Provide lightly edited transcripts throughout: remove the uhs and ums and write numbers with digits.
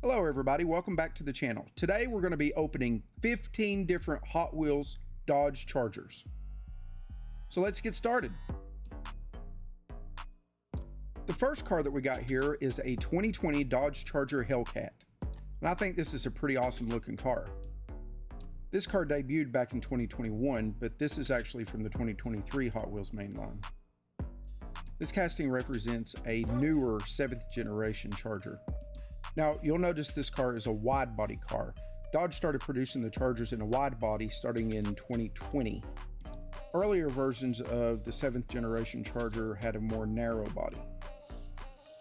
Hello everybody, welcome back to the channel. Today we're going to be opening 15 different Hot Wheels Dodge Chargers. So let's get started. The first car that we got here is a 2020 Dodge Charger Hellcat. And I think this is a pretty awesome looking car. This car debuted back in 2021, but this is actually from the 2023 Hot Wheels main line. This casting represents a newer 7th generation Charger. Now, you'll notice this car is a wide body car. Dodge started producing the Chargers in a wide body starting in 2020. Earlier versions of the 7th generation Charger had a more narrow body.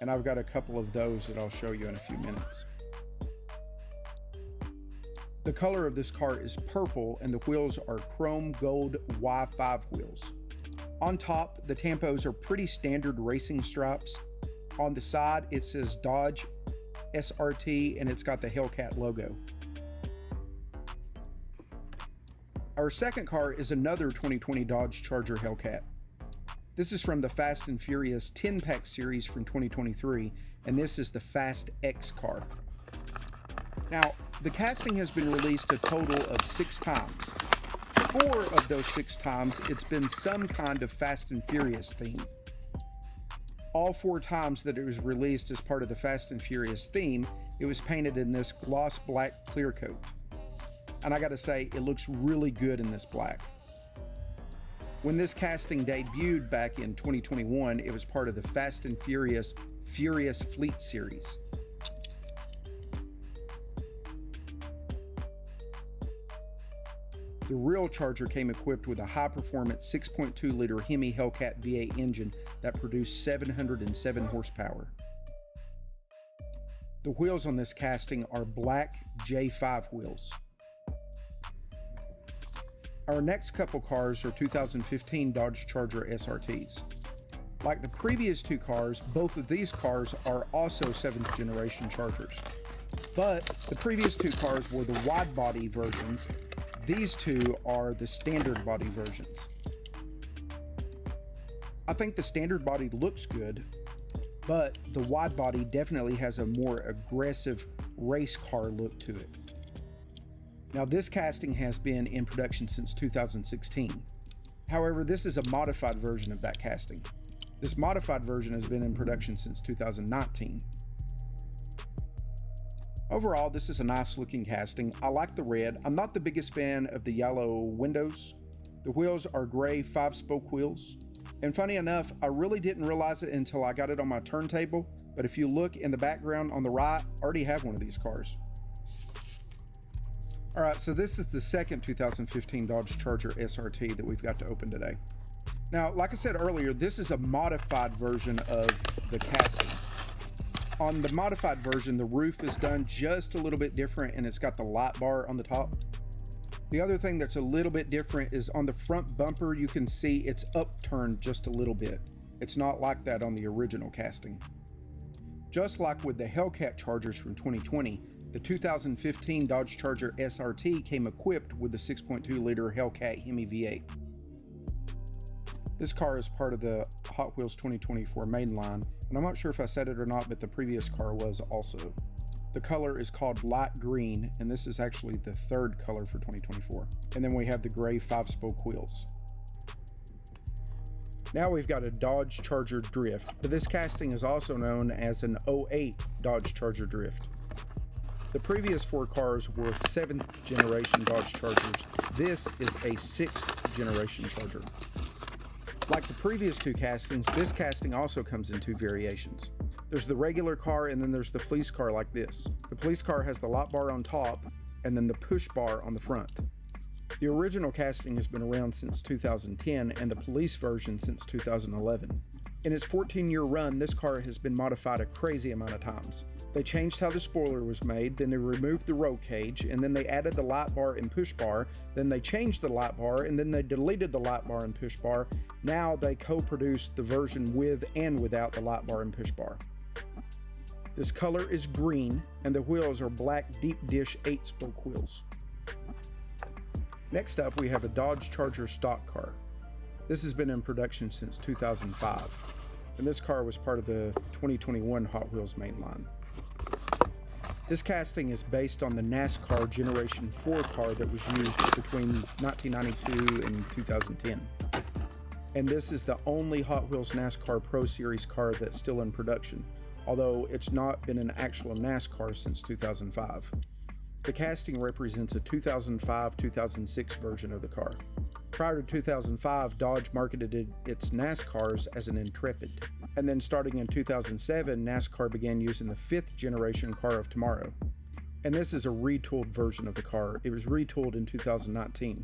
And I've got a couple of those that I'll show you in a few minutes. The color of this car is purple and the wheels are chrome gold Y5 wheels. On top, the tampos are pretty standard racing stripes. On the side, it says Dodge SRT and it's got the Hellcat logo. Our second car is another 2020 Dodge Charger Hellcat. This is from the Fast and Furious 10-pack series from 2023, and this is the Fast X car. Now, the casting has been released a total of 6 times. 4 of those 6 times, it's been some kind of Fast and Furious theme. All 4 times that it was released as part of the Fast and Furious theme, it was painted in this gloss black clear coat. And I gotta say, it looks really good in this black. When this casting debuted back in 2021, it was part of the Fast and Furious Fleet series. The real Charger came equipped with a high-performance 6.2-liter Hemi Hellcat V8 engine that produced 707 horsepower. The wheels on this casting are black J5 wheels. Our next couple cars are 2015 Dodge Charger SRTs. Like the previous 2 cars, both of these cars are also 7th generation Chargers. But the previous 2 cars were the wide body versions. These 2 are the standard body versions. I think the standard body looks good, but the wide body definitely has a more aggressive race car look to it. Now, this casting has been in production since 2016. However, this is a modified version of that casting. This modified version has been in production since 2019. Overall, this is a nice looking casting. I like the red. I'm not the biggest fan of the yellow windows. The wheels are gray 5-spoke wheels. And funny enough, I really didn't realize it until I got it on my turntable. But if you look in the background on the right, I already have one of these cars. All right, so this is the second 2015 Dodge Charger SRT that we've got to open today. Now, like I said earlier, this is a modified version of the casting. On the modified version, the roof is done just a little bit different and it's got the light bar on the top. The other thing that's a little bit different is on the front bumper, you can see it's upturned just a little bit. It's not like that on the original casting. Just like with the Hellcat Chargers from 2020, the 2015 Dodge Charger SRT came equipped with the 6.2-liter Hellcat Hemi V8. This car is part of the Hot Wheels 2024 main line, and I'm not sure if I said it or not, but the previous car was also. The color is called light green, and this is actually the 3rd color for 2024. And then we have the gray 5-spoke wheels. Now we've got a Dodge Charger Drift, but this casting is also known as an 08 Dodge Charger Drift. The previous 4 cars were 7th generation Dodge Chargers. This is a 6th generation Charger. Like the previous 2 castings, this casting also comes in 2 variations. There's the regular car and then there's the police car like this. The police car has the light bar on top and then the push bar on the front. The original casting has been around since 2010 and the police version since 2011. In its 14-year run, this car has been modified a crazy amount of times. They changed how the spoiler was made, then they removed the roll cage, and then they added the light bar and push bar, then they changed the light bar, and then they deleted the light bar and push bar. Now they co-produced the version with and without the light bar and push bar. This color is green, and the wheels are black deep dish 8-spoke wheels. Next up, we have a Dodge Charger stock car. This has been in production since 2005, and this car was part of the 2021 Hot Wheels main line. This casting is based on the NASCAR Generation 4 car that was used between 1992 and 2010. And this is the only Hot Wheels NASCAR Pro Series car that's still in production, although it's not been an actual NASCAR since 2005. The casting represents a 2005-2006 version of the car. Prior to 2005, Dodge marketed its NASCARs as an Intrepid. And then starting in 2007, NASCAR began using the 5th generation car of tomorrow. And this is a retooled version of the car. It was retooled in 2019.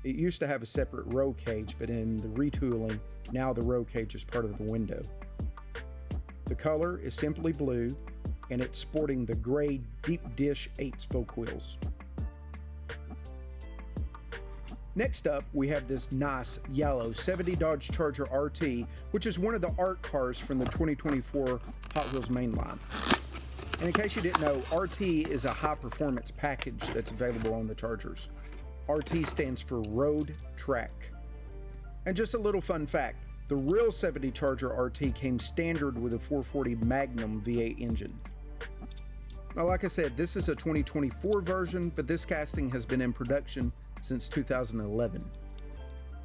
It used to have a separate roll cage, but in the retooling, now the roll cage is part of the window. The color is simply blue, and it's sporting the gray deep dish 8-spoke wheels. Next up, we have this nice yellow 70 Dodge Charger RT, which is one of the art cars from the 2024 Hot Wheels mainline. And in case you didn't know, RT is a high-performance package that's available on the Chargers. RT stands for Road Track. And just a little fun fact, the real 70 Charger RT came standard with a 440 Magnum V8 engine. Now, like I said, this is a 2024 version, but this casting has been in production since 2011.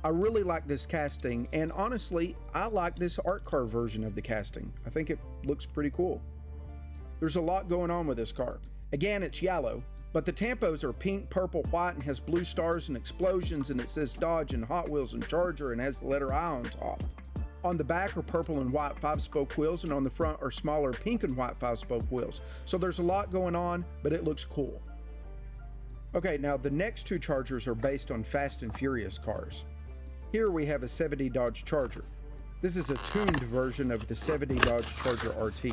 I really like this casting, and honestly, I like this art car version of the casting. I think it looks pretty cool. There's a lot going on with this car. Again, it's yellow, but the tampos are pink, purple, white, and has blue stars and explosions, and it says Dodge and Hot Wheels and Charger and has the letter I on top. On the back are purple and white 5-spoke wheels, and on the front are smaller pink and white 5-spoke wheels. So there's a lot going on, but it looks cool. Okay, now the next two Chargers are based on Fast and Furious cars. Here we have a 70 Dodge Charger. This is a tuned version of the 70 Dodge Charger RT.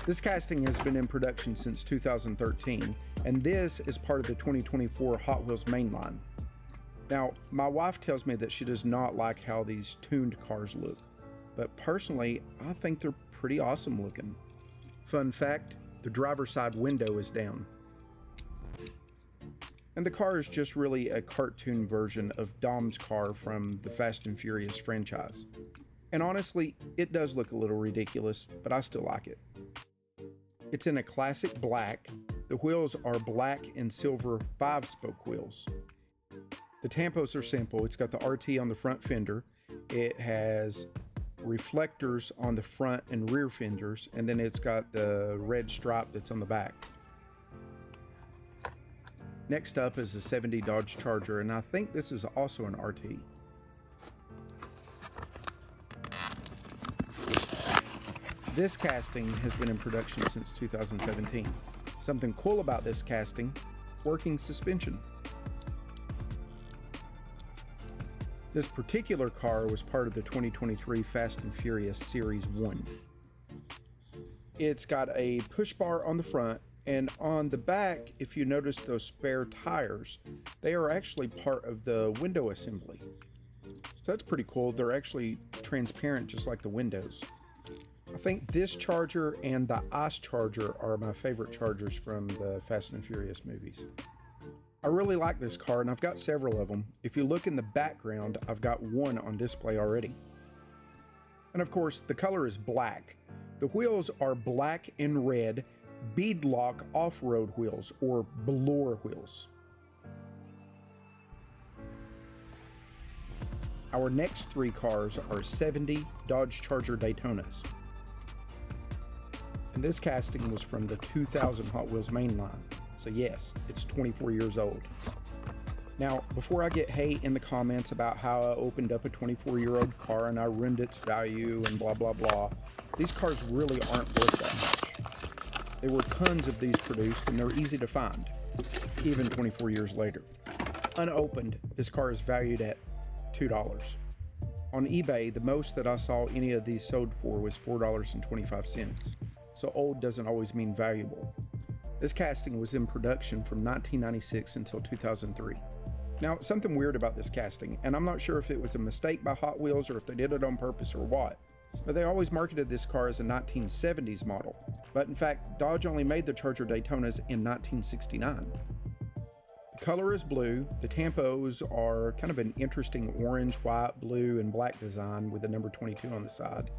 This casting has been in production since 2013, and this is part of the 2024 Hot Wheels mainline. Now, my wife tells me that she does not like how these tuned cars look, but personally, I think they're pretty awesome looking. Fun fact, the driver's side window is down. And the car is just really a cartoon version of Dom's car from the Fast and Furious franchise. And honestly, it does look a little ridiculous, but I still like it. It's in a classic black. The wheels are black and silver 5-spoke wheels. The tampos are simple. It's got the RT on the front fender. It has reflectors on the front and rear fenders, and then it's got the red stripe that's on the back. Next up is the 70 Dodge Charger, and I think this is also an RT. This casting has been in production since 2017. Something cool about this casting, working suspension. This particular car was part of the 2023 Fast and Furious Series 1. It's got a push bar on the front, and on the back, if you notice those spare tires, they are actually part of the window assembly. So that's pretty cool. They're actually transparent just like the windows. I think this Charger and the Ice Charger are my favorite Chargers from the Fast and Furious movies. I really like this car, and I've got several of them. If you look in the background, I've got one on display already. And of course, the color is black. The wheels are black and red beadlock off-road wheels, or velour wheels. Our next three cars are 70 Dodge Charger Daytonas. And this casting was from the 2000 Hot Wheels mainline. So yes, it's 24 years old. Now, before I get hate in the comments about how I opened up a 24-year-old car and I ruined its value and blah, blah, blah, these cars really aren't worth that much. There were tons of these produced and they're easy to find, even 24 years later. Unopened, this car is valued at $2. On eBay, the most that I saw any of these sold for was $4.25. So old doesn't always mean valuable. This casting was in production from 1996 until 2003. Now, something weird about this casting, and I'm not sure if it was a mistake by Hot Wheels or if they did it on purpose or what, but they always marketed this car as a 1970s model. But in fact, Dodge only made the Charger Daytonas in 1969. The color is blue. The tampos are kind of an interesting orange, white, blue, and black design with the number 22 on the side.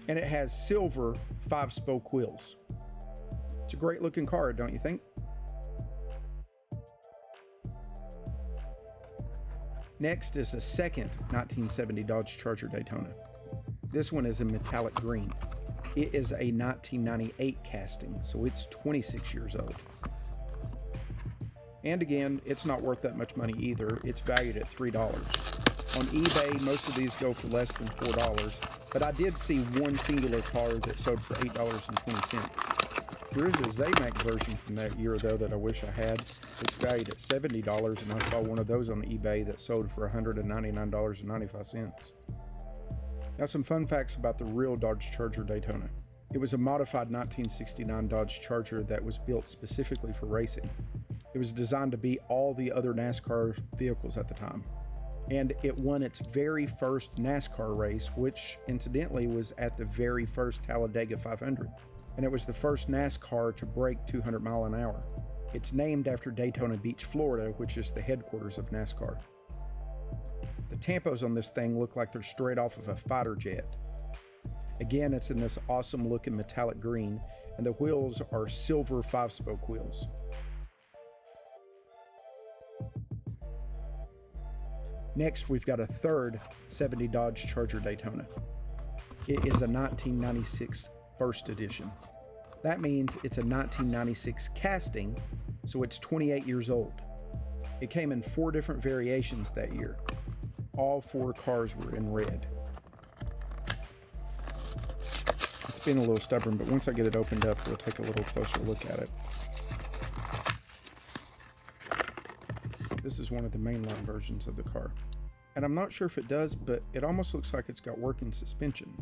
And it has silver 5-spoke wheels. It's a great looking car, don't you think? Next is a second 1970 Dodge Charger Daytona. This one is in metallic green. It is a 1998 casting, so it's 26 years old. And again, it's not worth that much money either. It's valued at $3. On eBay, most of these go for less than $4, but I did see one singular car that sold for $8.20. There is a Zamac version from that year, though, that I wish I had. It's valued at $70, and I saw one of those on eBay that sold for $199.95. Now, some fun facts about the real Dodge Charger Daytona. It was a modified 1969 Dodge Charger that was built specifically for racing. It was designed to beat all the other NASCAR vehicles at the time. And it won its very first NASCAR race, which incidentally was at the very first Talladega 500. And it was the first NASCAR to break 200 mile an hour. It's named after Daytona Beach, Florida, which is the headquarters of NASCAR. The tampos on this thing look like they're straight off of a fighter jet. Again, it's in this awesome looking metallic green, and the wheels are silver 5-spoke wheels. Next, we've got a third 70 Dodge Charger Daytona. It is a 1996 first edition. That means it's a 1996 casting, so it's 28 years old. It came in 4 different variations that year. All 4 cars were in red. It's been a little stubborn, but once I get it opened up, we'll take a little closer look at it. This is one of the mainline versions of the car. And I'm not sure if it does, but it almost looks like it's got working suspension.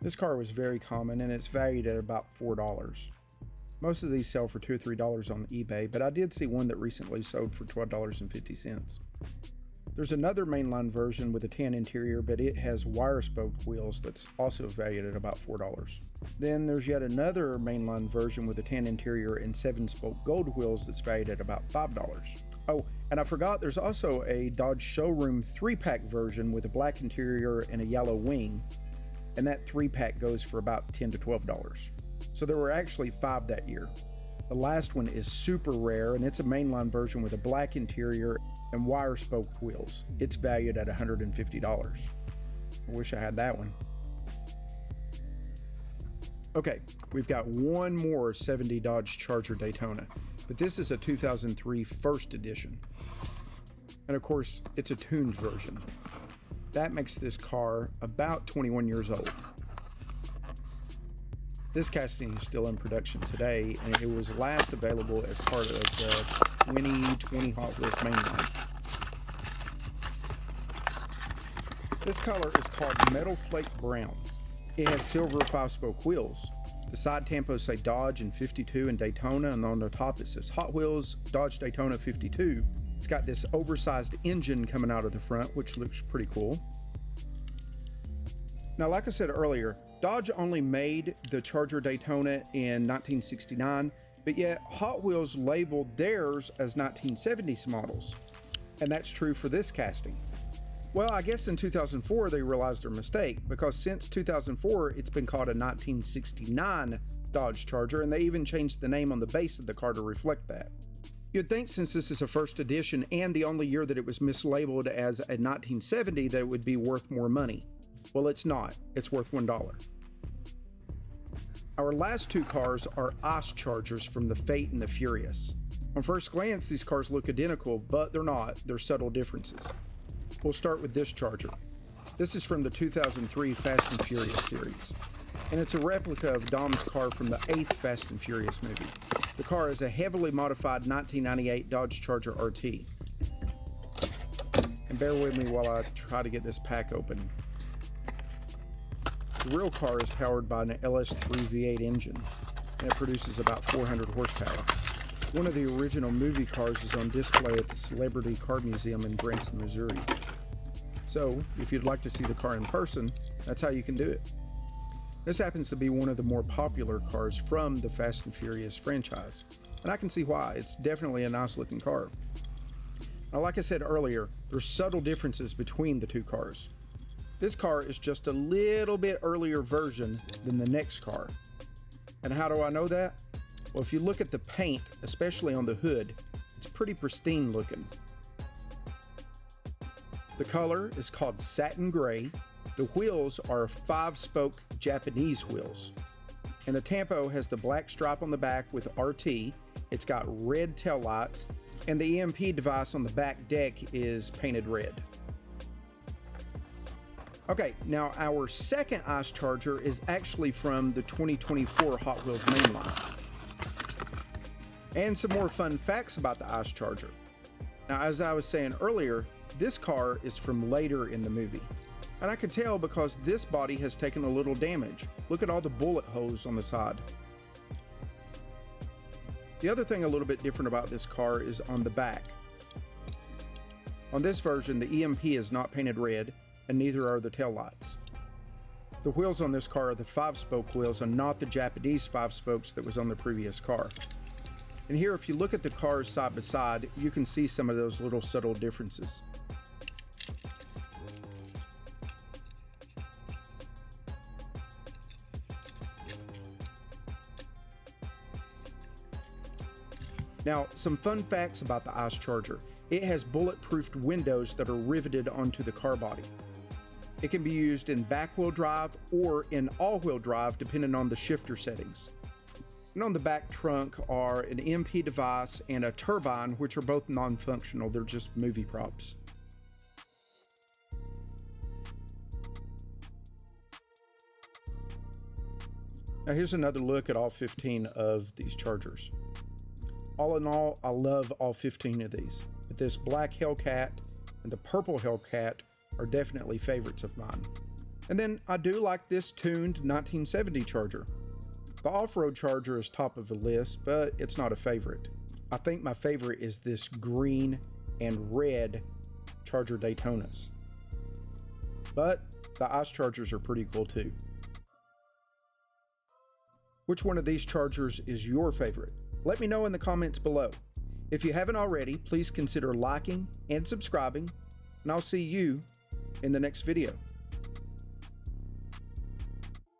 This car was very common, and it's valued at about $4. Most of these sell for $2 or $3 on eBay, but I did see one that recently sold for $12.50. There's another mainline version with a tan interior, but it has wire-spoked wheels that's also valued at about $4. Then there's yet another mainline version with a tan interior and 7-spoke gold wheels that's valued at about $5. Oh, and I forgot, there's also a Dodge Showroom 3-pack version with a black interior and a yellow wing, and that 3-pack goes for about $10 to $12. So there were actually 5 that year. The last one is super rare, and it's a mainline version with a black interior and wire-spoked wheels. It's valued at $150. I wish I had that one. Okay, we've got one more 70 Dodge Charger Daytona, but this is a 2003 first edition. And of course, it's a tuned version. That makes this car about 21 years old. This casting is still in production today, and it was last available as part of the 2020 Hot Wheels mainline. This color is called Metal Flake Brown. It has silver 5-spoke wheels. The side tampos say Dodge and 52 and Daytona, and on the top it says Hot Wheels, Dodge Daytona 52. It's got this oversized engine coming out of the front, which looks pretty cool. Now, like I said earlier, Dodge only made the Charger Daytona in 1969, but yet Hot Wheels labeled theirs as 1970s models. And that's true for this casting. Well, I guess in 2004 they realized their mistake, because since 2004 it's been called a 1969 Dodge Charger, and they even changed the name on the base of the car to reflect that. You'd think since this is a first edition and the only year that it was mislabeled as a 1970 that it would be worth more money. Well, it's not. It's worth $1. Our last 2 cars are ice chargers from the Fate and the Furious. On first glance, these cars look identical, but they're not. There's subtle differences. We'll start with this Charger. This is from the 2003 Fast and Furious series, and it's a replica of Dom's car from the 8th Fast and Furious movie. The car is a heavily modified 1998 Dodge Charger RT. And bear with me while I try to get this pack open. The real car is powered by an LS3 V8 engine, and it produces about 400 horsepower. One of the original movie cars is on display at the Celebrity Car Museum in Branson, Missouri. So, if you'd like to see the car in person, that's how you can do it. This happens to be one of the more popular cars from the Fast and Furious franchise, and I can see why. It's definitely a nice looking car. Now, like I said earlier, there's subtle differences between the 2 cars. This car is just a little bit earlier version than the next car. And how do I know that? Well, if you look at the paint, especially on the hood, it's pretty pristine looking. The color is called satin gray. The wheels are 5-spoke Japanese wheels. And the Tampo has the black stripe on the back with RT. It's got red taillights, and the EMP device on the back deck is painted red. Okay, now our second ice charger is actually from the 2024 Hot Wheels mainline. And some more fun facts about the ice charger. Now, as I was saying earlier, this car is from later in the movie. And I can tell because this body has taken a little damage. Look at all the bullet holes on the side. The other thing a little bit different about this car is on the back. On this version, the EMP is not painted red, and neither are the taillights. The wheels on this car are the 5-spoke wheels and not the Japanese 5 spokes that was on the previous car. And here, if you look at the cars side by side, you can see some of those little subtle differences. Now, some fun facts about the ice charger. It has bulletproofed windows that are riveted onto the car body. It can be used in back-wheel drive or in all-wheel drive depending on the shifter settings. And on the back trunk are an EMP device and a turbine, which are both non-functional. They're just movie props. Now here's another look at all 15 of these chargers. All in all, I love all 15 of these, but this black Hellcat and the purple Hellcat are definitely favorites of mine. And then I do like this Tooned 1970 Charger. The off-road Charger is top of the list, but it's not a favorite. I think my favorite is this green and red Charger Daytonas. But the ice Chargers are pretty cool too. Which one of these Chargers is your favorite? Let me know in the comments below. If you haven't already, please consider liking and subscribing, and I'll see you in the next video.